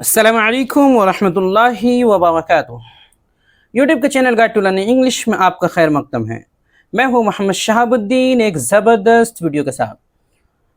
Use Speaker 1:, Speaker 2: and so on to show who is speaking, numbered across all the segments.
Speaker 1: السلام علیکم ورحمۃ اللہ وبرکاتہ۔ یوٹیوب کے channel guide to learning English میں آپ کا خیر مقدم ہے۔ میں ہوں محمد شہاب الدین ایک زبردست ویڈیو کے ساتھ۔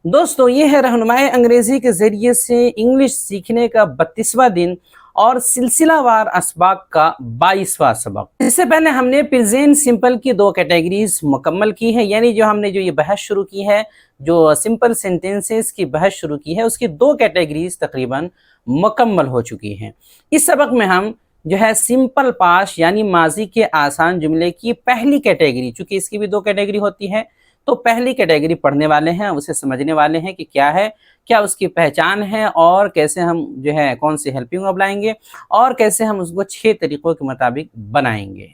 Speaker 1: دوستو، یہ ہے رہنمائی انگریزی کے ذریعے سے انگلش سیکھنے کا 32واں دن اور سلسلہ وار اسباق کا 22واں سبق۔ اس سے پہلے ہم نے پریزنٹ سمپل کی 2 کیٹیگریز مکمل کی ہے، یعنی جو ہم نے یہ بحث شروع کی ہے، جو سمپل سینٹنسز کی بحث شروع کی ہے، اس کی 2 کیٹیگریز تقریباً مکمل ہو چکی ہیں۔ اس سبق میں ہم جو ہے سمپل پاسٹ یعنی ماضی کے آسان جملے کی پہلی کیٹیگری، چونکہ اس کی بھی 2 کیٹیگری ہوتی ہے، تو پہلی کیٹیگری پڑھنے والے ہیں، اسے سمجھنے والے ہیں کہ کیا ہے، کیا اس کی پہچان ہے، اور کیسے ہم جو ہے کون سی ہیلپنگ ورب لائیں گے، اور کیسے ہم اس کو 6 طریقوں کے مطابق بنائیں گے۔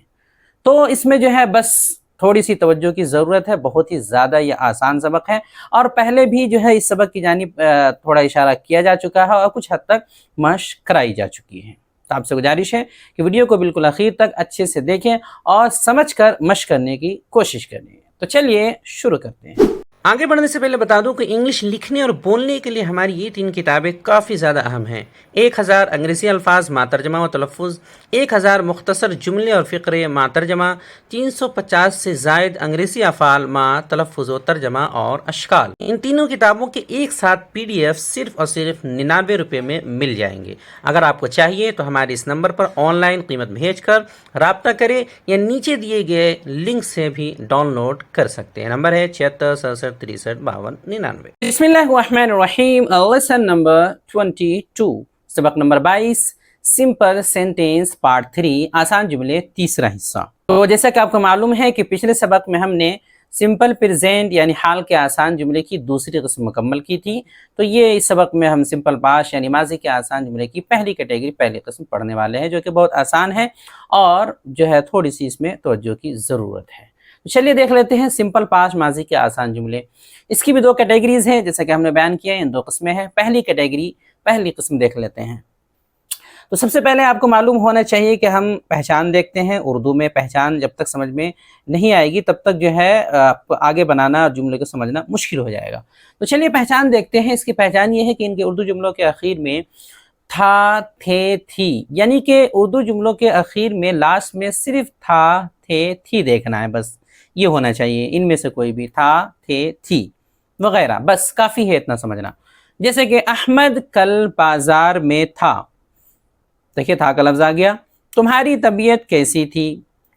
Speaker 1: تو اس میں جو ہے بس تھوڑی سی توجہ کی ضرورت ہے، بہت ہی زیادہ یہ آسان سبق ہے، اور پہلے بھی جو ہے اس سبق کی جانب تھوڑا اشارہ کیا جا چکا ہے اور کچھ حد تک مشق کرائی جا چکی ہے۔ تو آپ سے گزارش ہے کہ ویڈیو کو بالکل آخر تک اچھے سے دیکھیں اور سمجھ کر مشق کرنے کی کوشش کریں۔ تو چلیے شروع کرتے ہیں۔ آگے بڑھنے سے پہلے بتا دوں کہ انگلش لکھنے اور بولنے کے لیے ہماری یہ 3 کتابیں کافی زیادہ اہم ہیں۔ 1000 انگریزی الفاظ مع ترجمہ و تلفظ، 1000 مختصر جملے اور فقرے مع ترجمہ، 350 سے زائد انگریزی افعال مع تلفظ و ترجمہ اور اشکال۔ ان تینوں کتابوں کے ایک ساتھ PDF صرف اور صرف 99 روپے میں مل جائیں گے۔ اگر آپ کو چاہیے تو ہمارے اس نمبر پر آن لائن قیمت بھیج کر رابطہ کریں یا نیچے دیے گئے لنک سے بھی ڈاؤن لوڈ کر سکتے ہیں۔ نمبر ہے 76 67 63 52 99۔ بسم اللہ الرحمن الرحیم۔ لیسن نمبر 22، سبق نمبر 22، سمپل سینٹنس پارٹ 3، آسان جملے تیسرا حصہ۔ تو جیسا کہ آپ کو معلوم ہے کہ پچھلے سبق میں ہم نے سمپل پریزنٹ یعنی حال کے آسان جملے کی دوسری قسم مکمل کی تھی، تو یہ اس سبق میں ہم سمپل پاسٹ یعنی ماضی کے آسان جملے کی پہلی کیٹیگری پہلی قسم پڑھنے والے ہیں، جو کہ بہت آسان ہے اور جو ہے تھوڑی سی اس میں توجہ کی ضرورت ہے۔ چلیے دیکھ لیتے ہیں سمپل پاسٹ ماضی کے آسان جملے۔ اس کی بھی 2 کیٹیگریز ہیں، جیسا کہ ہم نے بیان کیا، ان 2 قسمیں ہیں۔ پہلی کیٹیگری، پہلی قسم دیکھ لیتے ہیں۔ تو سب سے پہلے آپ کو معلوم ہونا چاہیے کہ ہم پہچان دیکھتے ہیں۔ اردو میں پہچان جب تک سمجھ میں نہیں آئے گی تب تک جو ہے آپ کو آگے بنانا اور جملے کو سمجھنا مشکل ہو جائے گا۔ تو چلیے پہچان دیکھتے ہیں۔ اس کی پہچان یہ ہے کہ ان کے اردو جملوں کے اخیر میں تھا، تھے، تھی، یعنی کہ اردو جملوں کے اخیر میں لاسٹ میں صرف تھا، تھے، تھی دیکھنا ہے، بس یہ ہونا چاہیے۔ ان میں سے کوئی بھی تھا، تھے، تھی وغیرہ، بس کافی ہے اتنا سمجھنا۔ جیسے کہ احمد کل بازار میں تھا، دیکھیے تھا کا لفظ آ گیا۔ تمہاری طبیعت کیسی تھی؟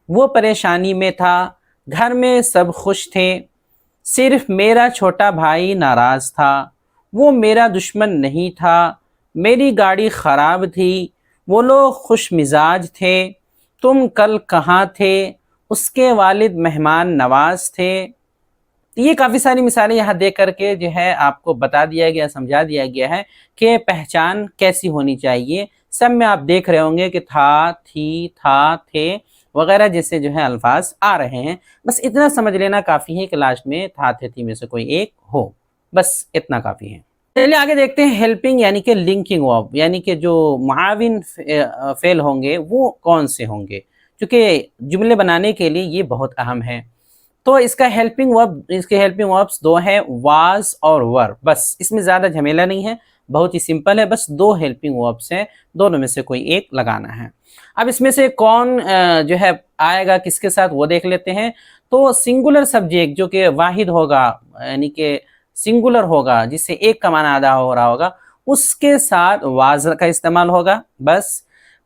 Speaker 1: وہ پریشانی میں تھا۔ گھر میں سب خوش تھے، صرف میرا چھوٹا بھائی ناراض تھا۔ وہ میرا دشمن نہیں تھا۔ میری گاڑی خراب تھی۔ وہ لوگ خوش مزاج تھے۔ تم کل کہاں تھے؟ اس کے والد مہمان نواز تھے۔ یہ کافی ساری مثالیں یہاں دے کر کے جو ہے آپ کو بتا دیا گیا، سمجھا دیا گیا ہے کہ پہچان کیسی ہونی چاہیے۔ سب میں آپ دیکھ رہے ہوں گے کہ تھا، تھی، تھا، تھے وغیرہ جیسے جو ہے الفاظ آ رہے ہیں۔ بس اتنا سمجھ لینا کافی ہے کہ لاسٹ میں تھا، تھے، تھی میں سے کوئی ایک ہو، بس اتنا کافی ہے۔ چلیے آگے دیکھتے ہیں ہیلپنگ یعنی کہ لنکنگ ورب، یعنی کہ جو معاون فعل ہوں گے وہ کون سے ہوں گے، کیونکہ جملے بنانے کے لیے یہ بہت اہم ہے۔ تو اس کے ہیلپنگ وربس 2 ہیں، واز اور ور، بس اس میں زیادہ جھمیلا نہیں ہے، بہت ہی سمپل ہے، بس 2 ہیلپنگ وربس ہیں، دونوں میں سے کوئی ایک لگانا ہے۔ اب اس میں سے کون جو ہے آئے گا کس کے ساتھ وہ دیکھ لیتے ہیں۔ تو سنگولر سبجیکٹ جو کہ واحد ہوگا یعنی کہ سنگولر ہوگا، جس سے ایک کا معنی ادا ہو رہا ہوگا، اس کے ساتھ واز کا استعمال ہوگا بس۔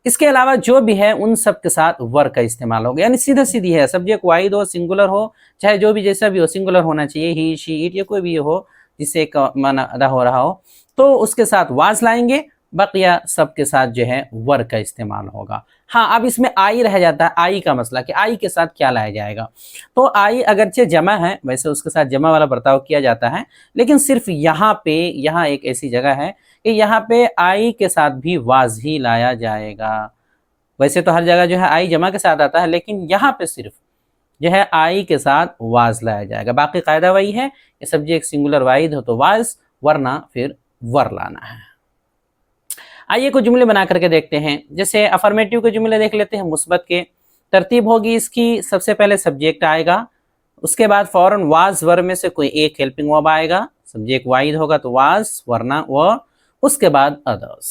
Speaker 1: اس کے علاوہ جو بھی ہے ان سب کے ساتھ ور کا استعمال ہوگا، یعنی سیدھا سیدھی ہے، سبجیکٹ واحد ہو، سنگولر ہو، چاہے جو بھی جیسا بھی ہو، سنگولر ہونا چاہیے، ہی، شی، اٹ، یا کوئی بھی ہو جس سے ایک معنی ادا ہو رہا ہو، تو اس کے ساتھ واز لائیں گے، بقیہ سب کے ساتھ جو ہے ور کا استعمال ہوگا۔ ہاں اب اس میں آئی رہ جاتا ہے، آئی کا مسئلہ کہ آئی کے ساتھ کیا لایا جائے گا۔ تو آئی اگرچہ جمع ہے، ویسے اس کے ساتھ جمع والا برتاؤ کیا جاتا ہے، لیکن صرف یہاں ایک ایسی جگہ ہے کہ یہاں پہ آئی کے ساتھ بھی واز ہی لایا جائے گا۔ ویسے تو ہر جگہ جو ہے آئی جمع کے ساتھ آتا ہے، لیکن یہاں پہ صرف جو ہے آئی کے ساتھ واز لایا جائے گا۔ باقی قاعدہ وہی ہے کہ سبجیکٹ سنگولر واحد ہو تو واز، ورنہ پھر ور لانا ہے۔ آئیے کچھ جملے بنا کر کے دیکھتے ہیں۔ جیسے افرمیٹیو کے جملے دیکھ لیتے ہیں، مثبت کے۔ ترتیب ہوگی اس کی، سب سے پہلے سبجیکٹ آئے گا، اس کے بعد فوراً واز ور میں سے کوئی ایک ہیلپنگ ورب آئے گا، سبجیکٹ واحد ہوگا تو واز ورنہ ور، اس کے بعد ادرس۔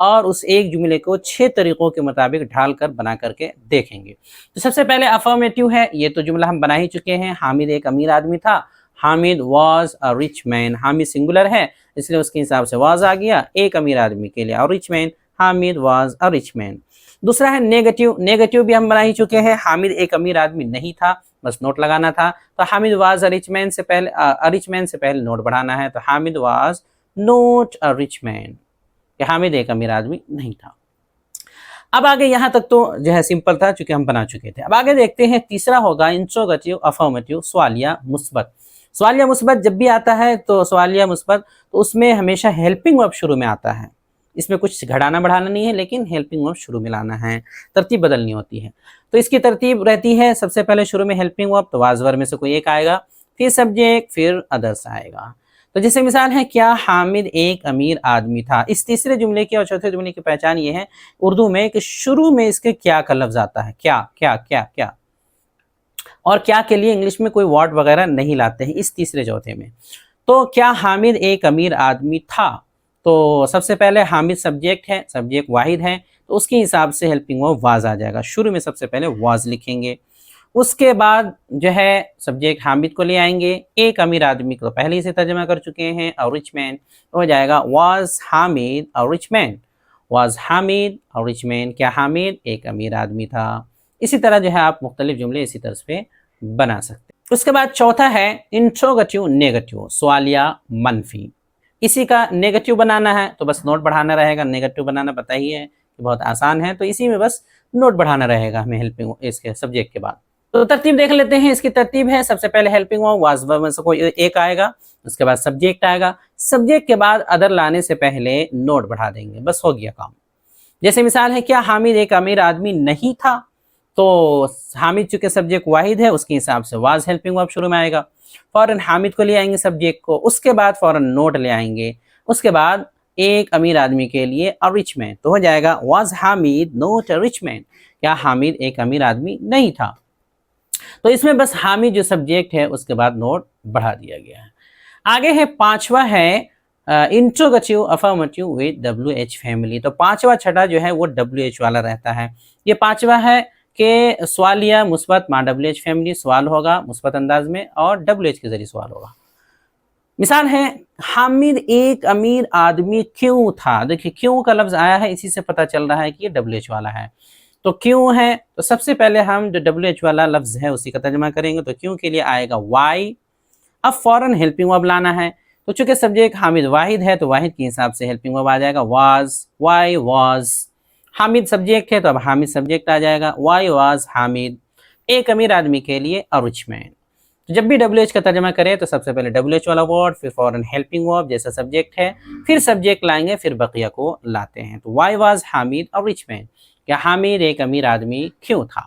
Speaker 1: اور اس ایک جملے کو 6 طریقوں کے مطابق ڈھال کر بنا کر کے دیکھیں گے۔ تو سب سے پہلے افرمیٹیو ہے، یہ تو جملہ ہم بنا ہی چکے ہیں، حامد ایک امیر آدمی تھا، Hamid was a rich man, Hamid singular ہے اس لیے اس کے حساب سے واز آ گیا ایک امیر آدمی کے لیے، اور rich man, Hamid was a rich man. دوسرا ہے نیگیٹو، نیگیٹو بھی ہم بنا ہی چکے ہیں، حامد ایک امیر آدمی نہیں تھا، بس نوٹ لگانا تھا، تو حامد واز اے رچ مین سے پہلے رچ مین سے پہلے نوٹ بڑھانا ہے، تو Hamid was not a rich man, کہ حامد ایک امیر آدمی نہیں تھا۔ اب آگے یہاں تک تو جو ہے سمپل تھا چونکہ ہم بنا چکے تھے۔ اب آگے دیکھتے ہیں تیسرا ہوگا انٹروگیٹو افرمیٹیو، سوالیہ مثبت۔ سوالیہ مثبت جب بھی آتا ہے تو سوالیہ مثبت تو اس میں ہمیشہ ہیلپنگ ورب شروع میں آتا ہے، اس میں کچھ گھڑانا بڑھانا نہیں ہے، لیکن ہیلپنگ ورب شروع میں لانا ہے، ترتیب بدلنی ہوتی ہے۔ تو اس کی ترتیب رہتی ہے سب سے پہلے شروع میں ہیلپنگ ورب، تو واز ورب میں سے کوئی ایک آئے گا، پھر سبجیکٹ، پھر ادرس آئے گا۔ تو جیسے مثال ہے کیا حامد ایک امیر آدمی تھا، اس تیسرے جملے کی اور چوتھے جملے کی پہچان یہ ہے اردو میں کہ شروع میں اس کے کیا کا لفظ آتا ہے، کیا کیا کیا کیا، اور کیا کے لیے انگلش میں کوئی ورڈ وغیرہ نہیں لاتے ہیں اس تیسرے چوتھے میں۔ تو کیا حامد ایک امیر آدمی تھا، تو سب سے پہلے حامد سبجیکٹ ہے، سبجیکٹ واحد ہے، تو اس کے حساب سے ہیلپنگ ورب واز آ جائے گا، شروع میں سب سے پہلے واز لکھیں گے، اس کے بعد جو ہے سبجیکٹ حامد کو لے آئیں گے، ایک امیر آدمی کو پہلے ہی سے ترجمہ کر چکے ہیں، اور رچ مین ہو جائے گا واز حامد اور رچ مین، واز حامد اور رچ مین، کیا حامد ایک امیر آدمی تھا۔ اسی طرح جو ہے آپ مختلف جملے اسی طرح پہ بنا سکتے ہیں۔ اس کے بعد چوتھا ہے انٹروگیٹو نیگیٹو، سوالیہ منفی۔ اسی کا نیگیٹو بنانا ہے تو بس نوٹ بڑھانا رہے گا، نیگیٹو بنانا پتہ ہی ہے کہ بہت آسان ہے، تو اسی میں بس نوٹ بڑھانا رہے گا ہمیں ہیلپنگ اس کے سبجیکٹ کے بعد۔ تو ترتیب دیکھ لیتے ہیں، اس کی ترتیب ہے سب سے پہلے ہیلپنگ ورب، واز ورب میں سے کوئی ایک آئے گا، اس کے بعد سبجیکٹ آئے گا، سبجیکٹ کے بعد ادر لانے سے پہلے نوٹ بڑھا دیں گے، بس ہو گیا کام۔ جیسے مثال ہے کیا حامد ایک امیر آدمی نہیں تھا، تو حامد چونکہ سبجیکٹ واحد ہے اس کے حساب سے واز ہیلپنگ ورب شروع میں آئے گا، فوراً حامد کو لے آئیں گے سبجیکٹ کو، اس کے بعد فوراً نوٹ لے آئیں گے، اس کے بعد ایک امیر آدمی کے لیے اے رچ مین، تو ہو جائے گا was Hamid not a rich man, کیا حامد ایک امیر آدمی نہیں تھا۔ تو اس میں بس حامد جو سبجیکٹ ہے اس کے بعد نوٹ بڑھا دیا گیا ہے۔ آگے ہے پانچواں ہے interrogative affirmative with W H family, تو پانچواں چھٹا جو ہے وہ ڈبلیو ایچ والا رہتا ہے۔ یہ پانچواں ہے کہ سوالیہ مثبت مع ڈبلیو ایچ فیملی، سوال ہوگا مثبت انداز میں اور ڈبلیو ایچ کے ذریعے سوال ہوگا۔ مثال ہے حامد ایک امیر آدمی کیوں تھا، دیکھیے کیوں کا لفظ آیا ہے، اسی سے پتہ چل رہا ہے کہ یہ ڈبلیو ایچ والا ہے۔ تو کیوں ہے تو سب سے پہلے ہم جو ڈبلیو ایچ والا لفظ ہے اسی کا ترجمہ کریں گے، تو کیوں کے لیے آئے گا وائی، اب فوراً ہیلپنگ ورب لانا ہے، تو چونکہ سبجیکٹ حامد واحد ہے تو واحد کے حساب سے ہیلپنگ ورب آ جائے گا was, why was, Hamid subject ہے تو اب حامد سبجیکٹ آ جائے گا، وائی واز حامد ایک امیر آدمی کے لیے اے رچ مین۔ تو جب بھی ڈبلیو ایچ کا ترجمہ کریں تو سب سے پہلے ڈبلیو ایچ والا ورڈ، پھر فوراً ہیلپنگ ورب جیسا سبجیکٹ ہے، پھر سبجیکٹ لائیں گے، پھر بقیہ کو لاتے ہیں۔ تو why was Hamid a rich man, کیا حامد ایک امیر آدمی کیوں تھا۔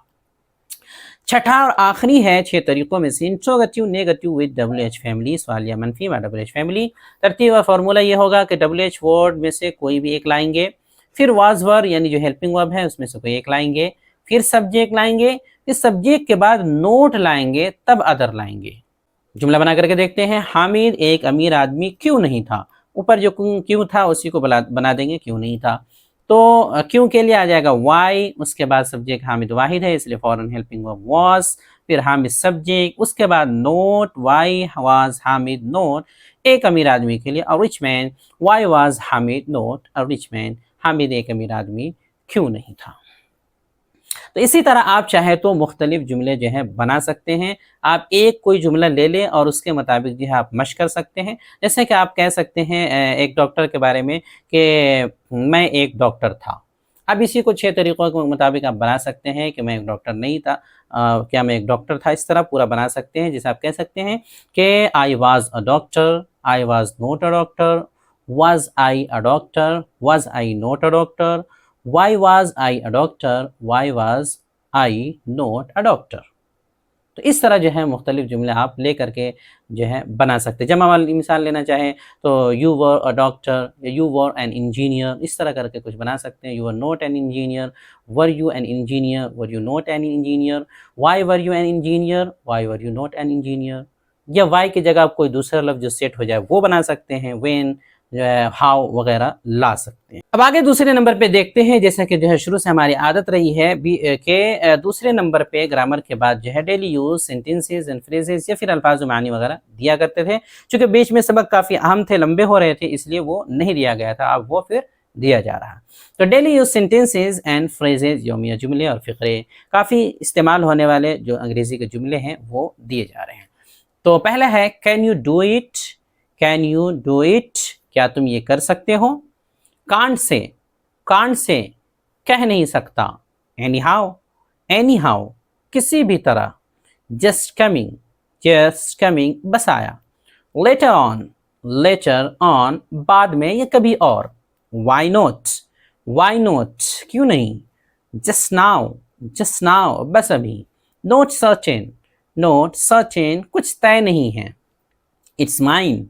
Speaker 1: چھٹا اور آخری ہے 6 طریقوں میں سے interrogative negative with W H family, سوالیہ منفی مع ڈبلیو ایچ فیملی۔ ترتیب اور فارمولہ یہ ہوگا کہ ڈبلیو ایچ ورڈ میں سے کوئی بھی ایک لائیں گے، پھر واز ورب یعنی جو ہیلپنگ ورب ہے اس میں سے کوئی ایک لائیں گے، پھر سبجیکٹ لائیں گے، پھر سبجیکٹ کے بعد نوٹ لائیں گے، تب ادر لائیں گے۔ جملہ بنا کر کے دیکھتے ہیں، حامد ایک امیر آدمی کیوں نہیں تھا، اوپر جو کیوں تھا اسی کو بنا دیں گے کیوں نہیں تھا، تو کیوں کے لیے آ جائے گا وائی، اس کے بعد سبجیکٹ حامد واحد ہے اس لیے فوراً ہیلپنگ ورب واز، پھر حامد سبجیکٹ، اس کے بعد not, why was Hamid not ایک امیر آدمی کے لیے a rich man, why was Hamid not a rich man, Hamid ایک امیر آدمی کیوں نہیں تھا۔ تو اسی طرح آپ چاہے تو مختلف جملے جو ہیں بنا سکتے ہیں، آپ ایک کوئی جملہ لے لیں اور اس کے مطابق جو ہے آپ مشق کر سکتے ہیں۔ جیسے کہ آپ کہہ سکتے ہیں ایک ڈاکٹر کے بارے میں کہ میں ایک ڈاکٹر تھا، اب اسی کو 6 طریقوں کے مطابق آپ بنا سکتے ہیں کہ میں ایک ڈاکٹر نہیں تھا، کیا میں ایک ڈاکٹر تھا، اس طرح پورا بنا سکتے ہیں۔ جیسے آپ کہہ سکتے ہیں کہ I was a doctor, I was not a doctor, was I a doctor, was I not a doctor, Y was I a doctor, Y was I not a doctor. تو اس طرح جو ہے مختلف جملے آپ لے کر کے جو ہے بنا سکتے ہیں۔ جمع والی مثال لینا چاہیں تو یو ور اے ڈاکٹر یا یو ور این انجینئر، اس طرح کر کے کچھ بنا سکتے ہیں۔ You were not an engineer, were you an engineer, were you not an engineer, why were you an engineer, why were you not an engineer, یا وائی کی جگہ آپ کوئی دوسرا لفظ جو سیٹ ہو جائے وہ بنا سکتے ہیں، وین، جو ہے ہاؤ وغیرہ لا سکتے ہیں۔ اب آگے دوسرے نمبر پہ دیکھتے ہیں، جیسا کہ جو ہے شروع سے ہماری عادت رہی ہے کہ دوسرے نمبر پہ گرامر کے بعد جو ہے daily use sentences and phrases یا پھر الفاظ و معنی وغیرہ دیا کرتے تھے۔ چونکہ بیچ میں سبق کافی اہم تھے، لمبے ہو رہے تھے، اس لیے وہ نہیں دیا گیا تھا، اب وہ پھر دیا جا رہا۔ تو daily use sentences and phrases, یومیہ جملے اور فقرے، کافی استعمال ہونے والے جو انگریزی کے جملے ہیں وہ دیے جا رہے ہیں۔ تو پہلا ہے can you do it, can you do it, کیا تم یہ کر سکتے ہو؟ کانٹ سے، کانٹ سے کہہ نہیں سکتا، اینی ہاؤ، اینی ہاؤ کسی بھی طرح، جسٹ کمنگ، جسٹ کمنگ بس آیا، لیٹر آن، لیٹر آن بعد میں یا کبھی اور، وائی نوٹ، وائی نوٹ کیوں نہیں، جسٹ ناؤ، جسٹ ناؤ بس ابھی، نوٹ سرٹن، نوٹ سرٹن کچھ طے نہیں ہے، اٹس مائن،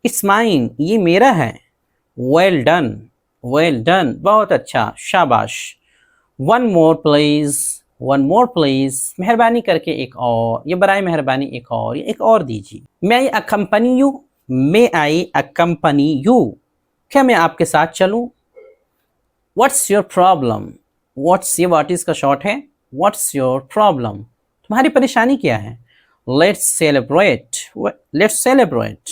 Speaker 1: اٹس مائن یہ میرا ہے، ویل ڈن، ویل ڈن بہت اچھا، شاباش، one more please, one more please مہربانی کر کے ایک اور، یہ برائے مہربانی ایک اور، ایک اور دیجیے، میں آئی اکمپنی یو، میں آئی اکمپنی یو، کیا میں آپ کے ساتھ چلوں؟ واٹس یور پرابلم، واٹس یہ واٹس کا شارٹ ہے، واٹس یور پرابلم تمہاری پریشانی کیا ہے؟ لیٹس سیلیبریٹ، لیٹس سیلیبریٹ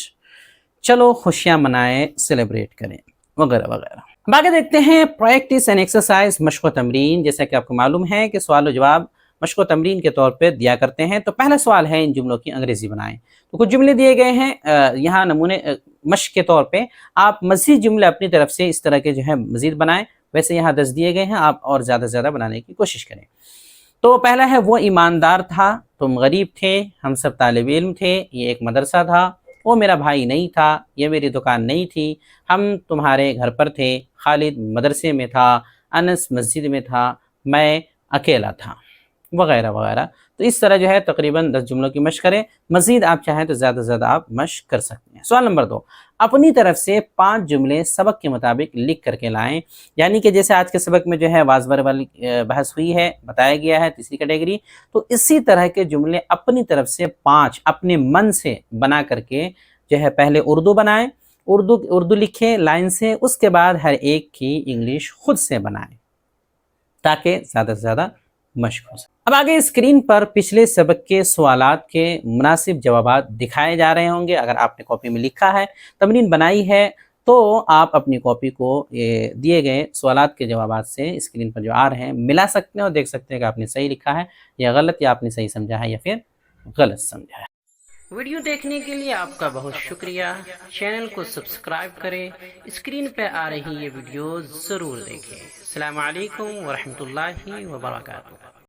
Speaker 1: چلو خوشیاں منائیں، سیلیبریٹ کریں وغیرہ وغیرہ۔ باقی دیکھتے ہیں پریکٹس اینڈ ایکسرسائز، مشق و تمرین۔ جیسا کہ آپ کو معلوم ہے کہ سوال و جواب مشق و تمرین کے طور پہ دیا کرتے ہیں۔ تو پہلا سوال ہے ان جملوں کی انگریزی بنائیں۔ تو کچھ جملے دیے گئے ہیں یہاں نمونے مشق کے طور پہ، آپ مزید جملے اپنی طرف سے اس طرح کے جو ہے مزید بنائیں۔ ویسے یہاں 10 دیے گئے ہیں، آپ اور زیادہ سے زیادہ بنانے کی کوشش کریں۔ تو پہلا ہے وہ ایماندار تھا، تم غریب تھے، ہم سب طالب علم تھے، یہ ایک مدرسہ تھا، وہ میرا بھائی نہیں تھا، یہ میری دکان نہیں تھی، ہم تمہارے گھر پر تھے، خالد مدرسے میں تھا، انس مسجد میں تھا، میں اکیلا تھا وغیرہ وغیرہ۔ تو اس طرح جو ہے تقریباً 10 جملوں کی مشق کریں، مزید آپ چاہیں تو زیادہ سے زیادہ آپ مشق کر سکتے ہیں۔ سوال نمبر 2، اپنی طرف سے 5 جملے سبق کے مطابق لکھ کر کے لائیں۔ یعنی کہ جیسے آج کے سبق میں جو ہے واز ورب والی بحث ہوئی ہے، بتایا گیا ہے تیسری کیٹیگری، تو اسی طرح کے جملے اپنی طرف سے 5 اپنے من سے بنا کر کے جو ہے پہلے اردو بنائیں، اردو لکھیں لائن سے، اس کے بعد ہر ایک کی انگلش خود سے بنائیں تاکہ زیادہ سے زیادہ مشق ہو سکے۔ اب آگے اسکرین پر پچھلے سبق کے سوالات کے مناسب جوابات دکھائے جا رہے ہوں گے۔ اگر آپ نے کاپی میں لکھا ہے، تمرین بنائی ہے، تو آپ اپنی کاپی کو دیے گئے سوالات کے جوابات سے اسکرین پر جو آ رہے ہیں ملا سکتے ہیں اور دیکھ سکتے ہیں کہ آپ نے صحیح لکھا ہے یا غلط، یا آپ نے صحیح سمجھا ہے یا پھر غلط سمجھا ہے۔ ویڈیو دیکھنے کے لیے آپ کا بہت شکریہ۔ چینل کو سبسکرائب کریں، اسکرین پہ آ رہی یہ ویڈیو ضرور دیکھیں۔ السلام علیکم ورحمۃ اللہ وبرکاتہ۔